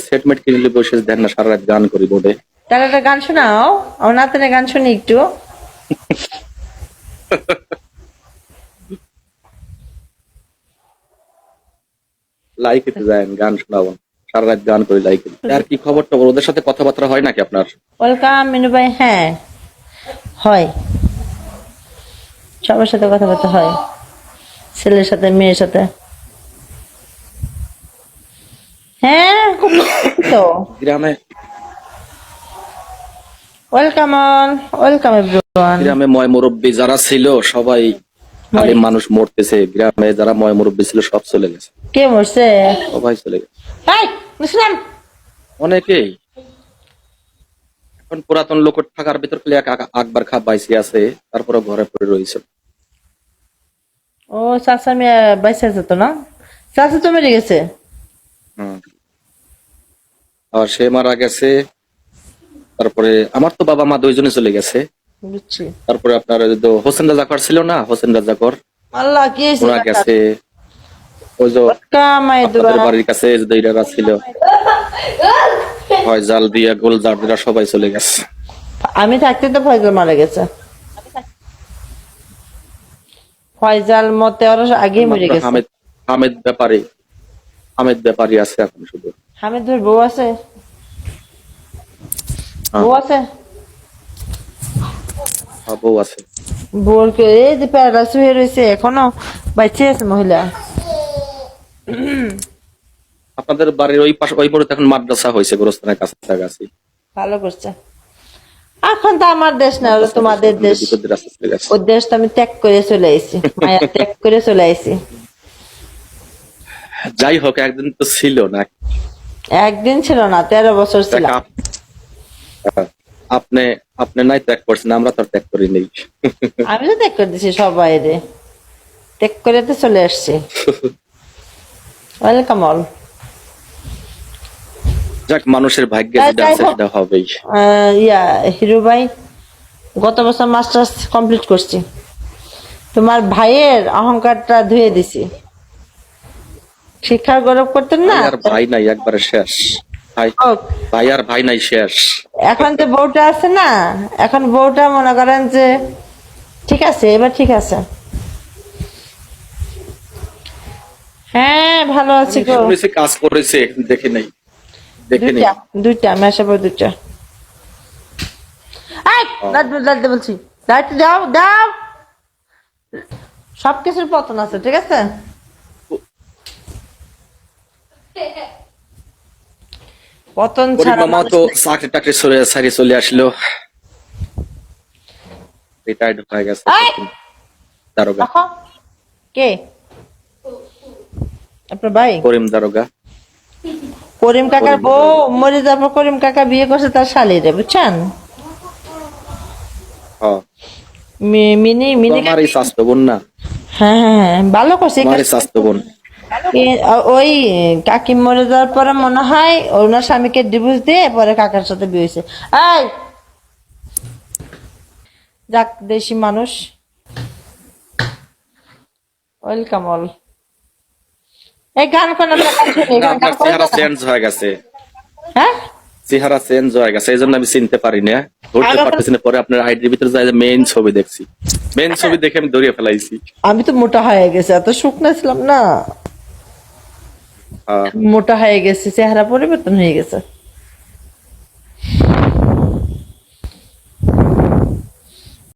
সেটমেট কিনলে বসে দেন না, সারা রাত গান করি বোর্ডে। তাহলে একটা গান শোনাও, আমার নাতনে গান শুনি একটু। লাইকিতে যায় গান শোনাবো, সারা রাত গান করি লাইকিতে। আর কি খবর টবর, ওদের সাথে কথাবার্তা হয় নাকি আপনার? ওয়েলকাম মিনু ভাই। হ্যাঁ হয়, সবার সাথে কথাবার্তা হয়, ছেলের সাথে মেয়ের সাথে। হ্যাঁ খুব তো। গ্রামে ওয়েলকাম অন, ওয়েলকাম এভরিওয়ান। গ্রামে ময় মুরব্বী যারা ছিল সবাই, খালি মানুষ মরতেছে। গ্রামে যারা ময় মুরব্বী ছিল সব চলে গেছে। কে মরছে? সবাই চলে গেছে, এই মুসলাম অনেকেই। এখন পুরাতন লোক থাকার ভিতর খালি আকবর খা বাইসি আছে, তারপরে ঘরে পড়ে রয়েছে। ও চাচা মেয়ে বাইসে আছে তো না? চাচা তো মেরে গেছে। আর সে মারা গেছে, তারপরে আমার তো বাবা মা দুইজনে চলে গেছে। বুঝছি। তারপরে আপনার ওই যে হোসেন রাজাকর ছিল না, হোসেন রাজাকর, আল্লাহ কি ওরা গেছে। ওই যে আপনাদের বাড়ির কাছে যে দুইটা ছিল, ফয়জাল দিয়া গোলজার দিয়া সবাই চলে গেছে। আমি থাকতে তো ফয়জাল মারা গেছে। ফয়জাল মতে ওরা আগে মরে গেছে। হামেদ ব্যাপারী আছে এখন শুধু। হামিদ ভাই বউ আছে? বউ আছে? বউ আছে। বউকে এই যে প্যারালাইসিস হয়ে রয়েছে, এখনো বাঁচে আছে মহিলা। আপনাদের বাড়ির ওই পাশে ওই পরে এখন মাদ্রাসা হয়েছে গোরস্থানের কাছাকাছি। ভালো করছে। এখন তো আমার দেশ না, ওটা তোমাদের দেশ। ওই দেশ তো আমি ত্যাগ করে চলে আইছি, মায়া ত্যাগ করে চলে আইছি। যাই হোক, একদিন তো ছিল না। একদিন ছিল না, 13 বছর ছিল। আপনি নাই ত্যাগ করছেন, আমরা তো ত্যাগ করি নেই। আমি তো ত্যাগ করে দিছি সবাই রে, ত্যাগ করে তো চলে আসছি। Welcome all. যাক, মানুষের ভাগ্যে যেটা আছে সেটা হবেই। হিরো ভাই, গত বছর মাস্টার্স কমপ্লিট করছি। তোমার ভাইয়ের অহংকারটা ধুয়ে দিছি। শিক্ষার গৌরব করতেন না? আর ভাই নাই, একবারে শেষ। ভাই আর ভাই নাই, শেষ। এখন যে বউটা আছে না, এখন বউটা মনে করেন যে ঠিক আছে, এবার ঠিক আছে। হ্যাঁ ভালো আছি গো। কাজ করেছে, দেখে নাই। দুইটা আমি আশা করি দুইটা। বলছি লাইট দাও দাও। সবকিছুর পতন আছে, ঠিক আছে। পতন ছাড়া তো চাকরি টাকরি সারি চলে আসলো, রিটায়ার্ড হয়ে গেছে দারোগা। কে আপনার ভাই? করিম দারোগা। করিম কাকার বউ মরে যাওয়ার পর করিম কাকা বিয়ে করছে তার শালিরে, বুঝছেন? মিনি আমারই স্বাস্থ্য বোন না। হ্যাঁ ভালো করছে। আমারই স্বাস্থ্য বোন। ওই কাকি মরে যাওয়ার পরে মনে হয় ওনার স্বামীকে ডিভোর্স দিয়ে পরে কাকার সাথে বিয়ে হয়েছে। এই যাক, দেশি মানুষ। Welcome all. এই গান কোন চেহারা চেঞ্জ হয়ে গেছে। হ্যাঁ চেহারা চেঞ্জ হয়ে গেছে, এই জন্য আমি চিনতে পারি না, ধরতে পারতেছি না। পরে আপনার আইডির ভিতরে যাই মেইন ছবি দেখছি, মেইন ছবি দেখে আমি দৌড়িয়ে ফেলাইছি। আমি তো মোটা হয়ে গেছে, এত শুকনা ছিলাম না, মোটা হয়ে গেছে, চেহারা পরিবর্তন হয়ে গেছে।